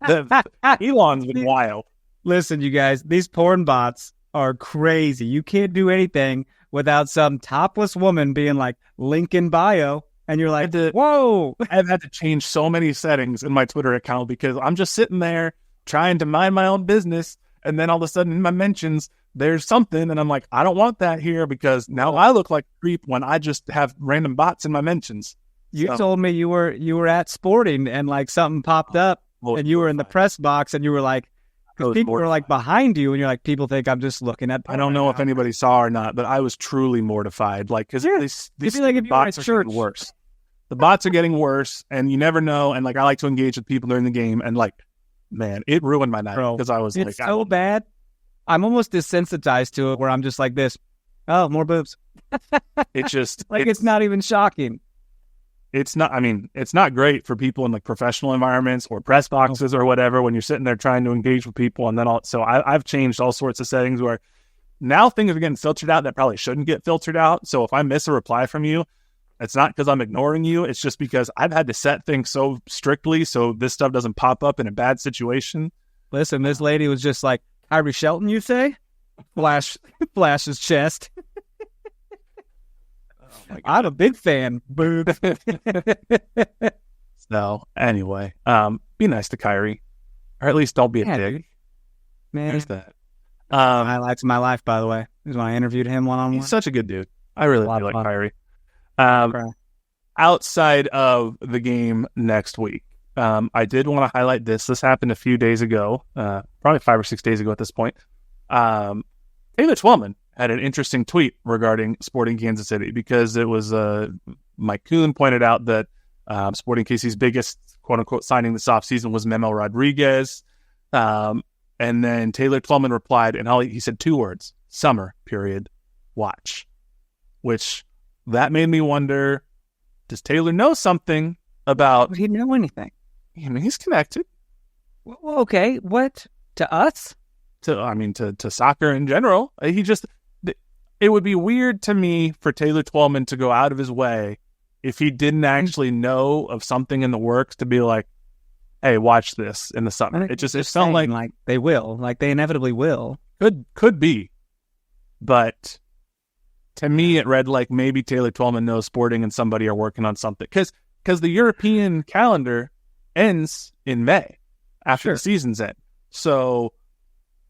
Elon's been wild. Listen, you guys, these porn bots are crazy. You can't do anything without some topless woman being like, link in bio. And you're like, whoa. I've had to change so many settings in my Twitter account because I'm just sitting there trying to mind my own business. And then all of a sudden in my mentions, there's something. And I'm like, I don't want that here because now I look like a creep when I just have random bots in my mentions. You told me you were at Sporting and like something popped up and you were in the press box and you were like, because people were like behind you and you're like, people think I'm just looking at. I don't know if anybody saw or not, but I was truly mortified. Like, because these like if you bots are getting worse. The bots are getting worse, and you never know. And like, I like to engage with people during the game, and like, man, it ruined my night because I was it's so bad. I'm almost desensitized to it, where I'm just like this. Oh, more boobs. It's just it's not even shocking. It's not. I mean, it's not great for people in like professional environments or press boxes or whatever when you're sitting there trying to engage with people, and then so I've changed all sorts of settings where now things are getting filtered out that probably shouldn't get filtered out. So if I miss a reply from you, it's not because I'm ignoring you. It's just because I've had to set things so strictly so this stuff doesn't pop up in a bad situation. Listen, this lady was just like, Kyrie Shelton, you say? Flash his chest. Oh my God. I'm a big fan. Boo. So anyway, be nice to Kyrie, or at least don't be a dick. Man, There's that. highlights of my life, by the way, is when I interviewed him one-on-one. He's such a good dude. I really A lot do of like fun. Kyrie. Outside of the game next week, I did want to highlight this. This happened a few days ago, probably 5 or 6 days ago at this point. Taylor Twellman had an interesting tweet regarding Sporting Kansas City because it was Mike Kuhn pointed out that Sporting KC's biggest quote-unquote signing this offseason was Memo Rodriguez. And then Taylor Twellman replied, and he said 2 words, summer, period, watch. Which, that made me wonder, does Taylor know something about... Would he know anything? I mean, he's connected. Well, okay, what? To us? To soccer in general. It would be weird to me for Taylor Twellman to go out of his way if he didn't actually know of something in the works to be like, hey, watch this in the summer. It felt like they will, like they inevitably will. Could be. But to me, it read like maybe Taylor Twellman knows Sporting and somebody are working on something. Because the European calendar ends in May after the season's end. So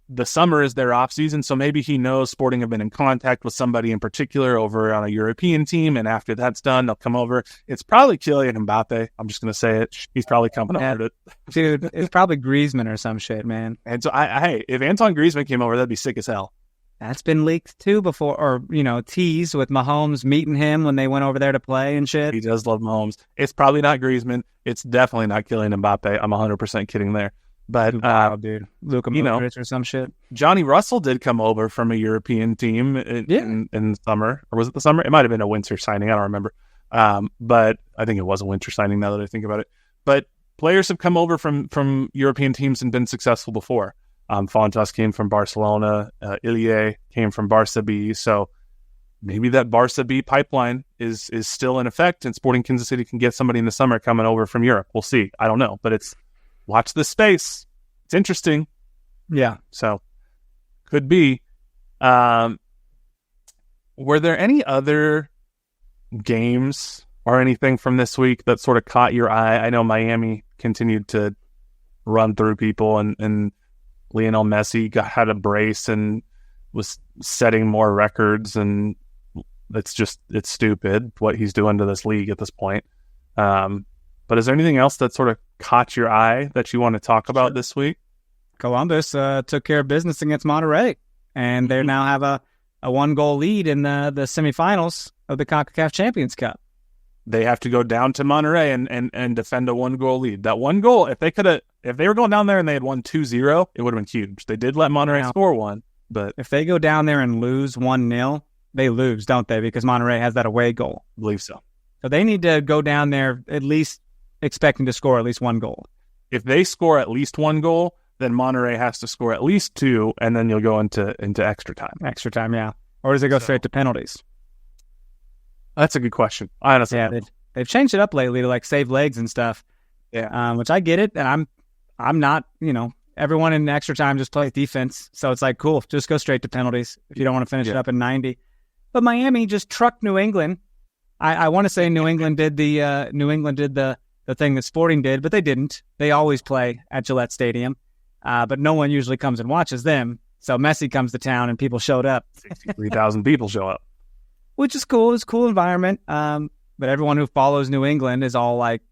the summer is their off season. So maybe he knows Sporting have been in contact with somebody in particular over on a European team. And after that's done, they'll come over. It's probably Kylian Mbappe. I'm just going to say it. He's probably coming over. Dude, it's probably Griezmann or some shit, man. And so, hey, if Antoine Griezmann came over, that'd be sick as hell. That's been leaked too before, or, teased with Mahomes meeting him when they went over there to play and shit. He does love Mahomes. It's probably not Griezmann. It's definitely not Kylian Mbappe. I'm 100% kidding there. But, dude, Luka Modric or some shit. Johnny Russell did come over from a European team in the summer. Or was it the summer? It might have been a winter signing. I don't remember. But I think it was a winter signing now that I think about it. But players have come over from European teams and been successful before. Fontas came from Barcelona. Ilie came from Barca B. So maybe that Barca B pipeline is still in effect, and Sporting Kansas City can get somebody in the summer coming over from Europe. We'll see. I don't know, but watch this space. It's interesting. Yeah. So could be. Were there any other games or anything from this week that sort of caught your eye? I know Miami continued to run through people, and Lionel Messi had a brace and was setting more records, and it's stupid what he's doing to this league at this point. But is there anything else that sort of caught your eye that you want to talk about this week? Columbus took care of business against Monterrey, and they now have a 1-goal lead in the semifinals of the CONCACAF Champions Cup. They have to go down to Monterrey and defend a 1-goal lead. That 1 goal, if they were going down there and they had won 2-0, it would have been huge. They did let Monterrey score 1, but if they go down there and lose 1-0, they lose, don't they? Because Monterrey has that away goal. I believe so. So they need to go down there at least expecting to score at least 1 goal. If they score at least 1 goal, then Monterrey has to score at least 2, and then you'll go into extra time. Extra time, yeah. Or does it go straight to penalties? That's a good question. I honestly they've changed it up lately to like save legs and stuff. Yeah, which I get it, and I'm not. Everyone in extra time just plays defense, so it's like cool. Just go straight to penalties if you don't want to finish it up in 90. But Miami just trucked New England. I want to say New England did the thing that Sporting did, but they didn't. They always play at Gillette Stadium, but no one usually comes and watches them. So Messi comes to town, and people showed up. 63,000 people show up. Which is cool. It's a cool environment. But everyone who follows New England is all like,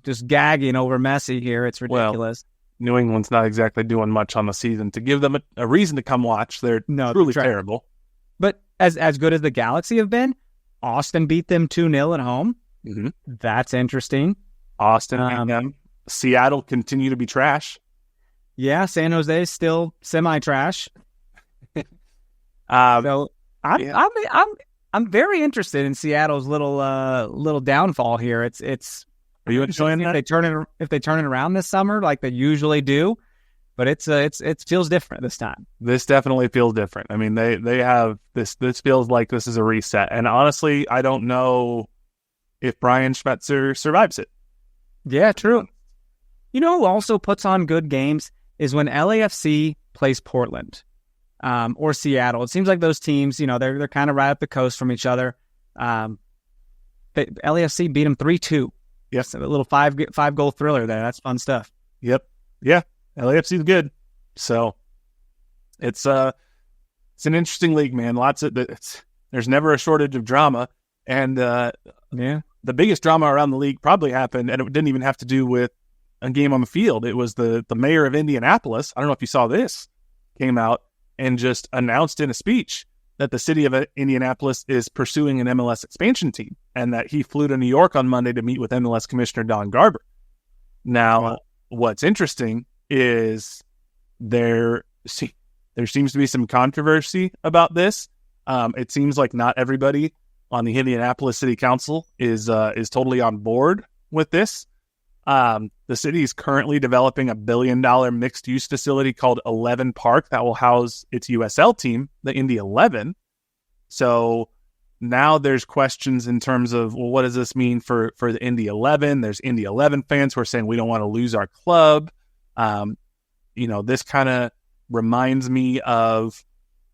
just gagging over Messi here. It's ridiculous. Well, New England's not exactly doing much on the season to give them a reason to come watch. They're truly terrible. But as good as the Galaxy have been, Austin beat them 2-0 at home. Mm-hmm. That's interesting. Austin beat them. Seattle continue to be trash. Yeah, San Jose is still semi-trash. So I'm very interested in Seattle's little downfall here. It's. Are you enjoying that? If they turn it around this summer like they usually do, but it feels different this time. This definitely feels different. I mean, they have this. This feels like this is a reset. And honestly, I don't know if Brian Schmetzer survives it. Yeah, true. You know who also puts on good games is when LAFC plays Portland. Or Seattle. It seems like those teams, they're kind of right up the coast from each other. LAFC beat them 3-2. Yes, a little five goal thriller there. That's fun stuff. Yep. Yeah. LAFC is good. So it's an interesting league, man. There's never a shortage of drama. And the biggest drama around the league probably happened, and it didn't even have to do with a game on the field. It was the mayor of Indianapolis. I don't know if you saw this, came out and just announced in a speech that the city of Indianapolis is pursuing an MLS expansion team, and that he flew to New York on Monday to meet with MLS Commissioner Don Garber. Now, what's interesting is there seems to be some controversy about this. It seems like not everybody on the Indianapolis City Council is totally on board with this. The city is currently developing a $1 billion mixed-use facility called 11 Park that will house its USL team, the Indy 11. So now there's questions in terms of, well, what does this mean for the Indy 11? There's Indy 11 fans who are saying we don't want to lose our club. This kind of reminds me of,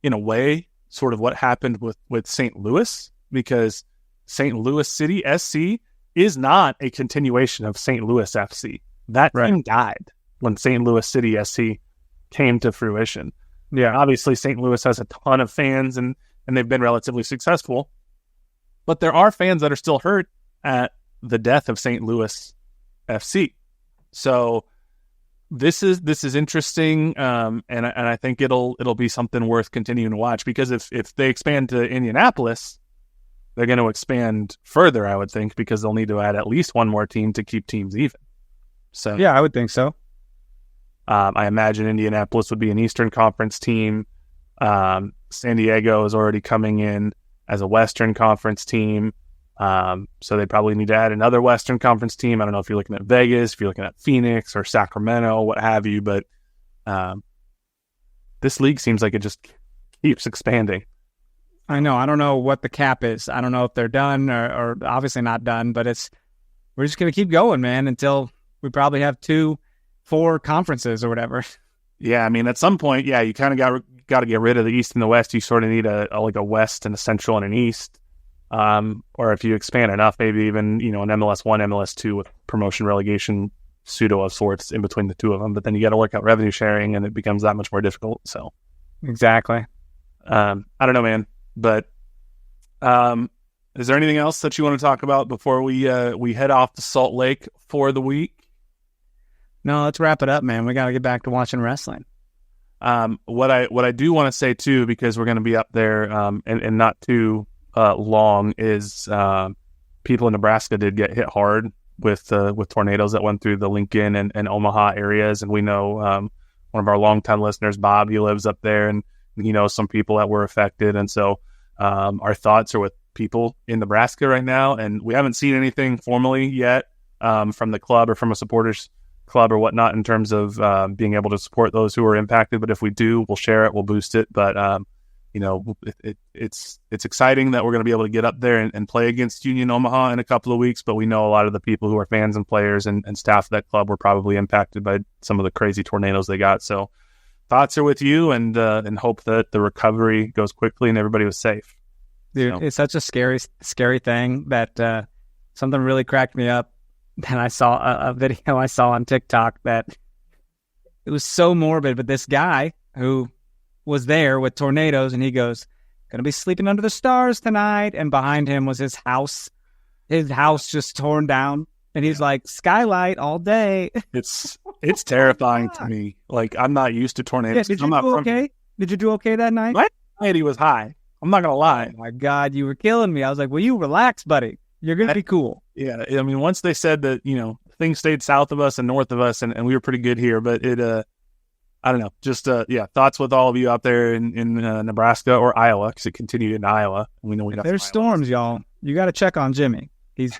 in a way, sort of what happened with St. Louis, because St. Louis City SC is not a continuation of St. Louis FC. That team died when St. Louis City SC came to fruition. Yeah, obviously St. Louis has a ton of fans and they've been relatively successful, but there are fans that are still hurt at the death of St. Louis FC. So this is interesting, and I think it'll be something worth continuing to watch, because if they expand to Indianapolis, they're going to expand further, I would think, because they'll need to add at least one more team to keep teams even. So yeah, I would think so. I imagine Indianapolis would be an Eastern Conference team. San Diego is already coming in as a Western Conference team. So they probably need to add another Western Conference team. I don't know if you're looking at Vegas, if you're looking at Phoenix or Sacramento, what have you, but this league seems like it just keeps expanding. I know. I don't know what the cap is. I don't know if they're done or obviously not done, but we're just going to keep going, man, until we probably have 4 conferences or whatever. Yeah, I mean, at some point, yeah, you kind of got to get rid of the East and the West. You sort of need a West and a Central and an East. Or if you expand enough, maybe even, an MLS 1, MLS 2 with promotion relegation pseudo of sorts in between the two of them. But then you got to work out revenue sharing, and it becomes that much more difficult. So exactly. I don't know, man. But is there anything else that you want to talk about before we head off to Salt Lake for the week? No, let's wrap it up, man. We got to get back to watching wrestling. What I do want to say too, because we're going to be up there and not too long, is people in Nebraska did get hit hard with tornadoes that went through the Lincoln and Omaha areas, and we know one of our longtime listeners, Bob, he lives up there, and he knows some people that were affected, and so our thoughts are with people in Nebraska right now, and we haven't seen anything formally yet from the club or from a supporters club or whatnot in terms of being able to support those who are impacted. But if we do, we'll share it, we'll boost it. But it's exciting that we're going to be able to get up there and play against Union Omaha in a couple of weeks. But we know a lot of the people who are fans and players and staff of that club were probably impacted by some of the crazy tornadoes they got. So thoughts are with you, and hope that the recovery goes quickly and everybody was safe. Dude, It's such a scary thing that something really cracked me up. And I saw a video I saw on TikTok that it was so morbid, but this guy who was there with tornadoes, and he goes, "Gonna be sleeping under the stars tonight," and behind him was his house just torn down, and he's like, "Skylight all day." It's terrifying to me. Like, I'm not used to tornadoes. Yeah, Did you do okay that night? My anxiety was high. I'm not gonna lie. Oh my God, you were killing me. I was like, "Will you relax, buddy? You're gonna be cool." Yeah, I mean, once they said that, things stayed south of us and north of us, and we were pretty good here, but it, I don't know, just, thoughts with all of you out there in Nebraska or Iowa, because it continued in Iowa. We know there's storms, y'all. You got to check on Jimmy. He's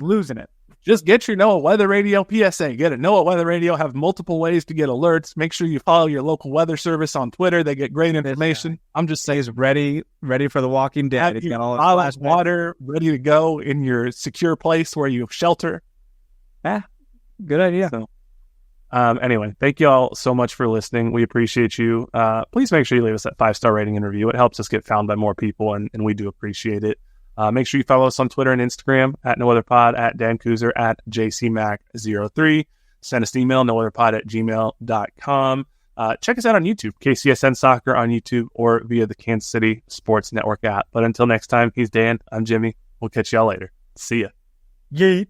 losing it. Just get your NOAA Weather Radio PSA. Get a NOAA Weather Radio. Have multiple ways to get alerts. Make sure you follow your local weather service on Twitter. They get great information. I'm just saying, he's ready for The Walking Dead. Have your bottled water ready to go in your secure place where you shelter. Yeah, good idea. So, anyway, thank you all so much for listening. We appreciate you. Please make sure you leave us that 5-star rating and review. It helps us get found by more people, and we do appreciate it. Make sure you follow us on Twitter and Instagram at NoOtherPod, at Dan Kooser, at JCMac03. Send us an email, nootherpod@gmail.com. Check us out on YouTube, KCSN Soccer on YouTube, or via the Kansas City Sports Network app. But until next time, he's Dan. I'm Jimmy. We'll catch y'all later. See ya. Yeet.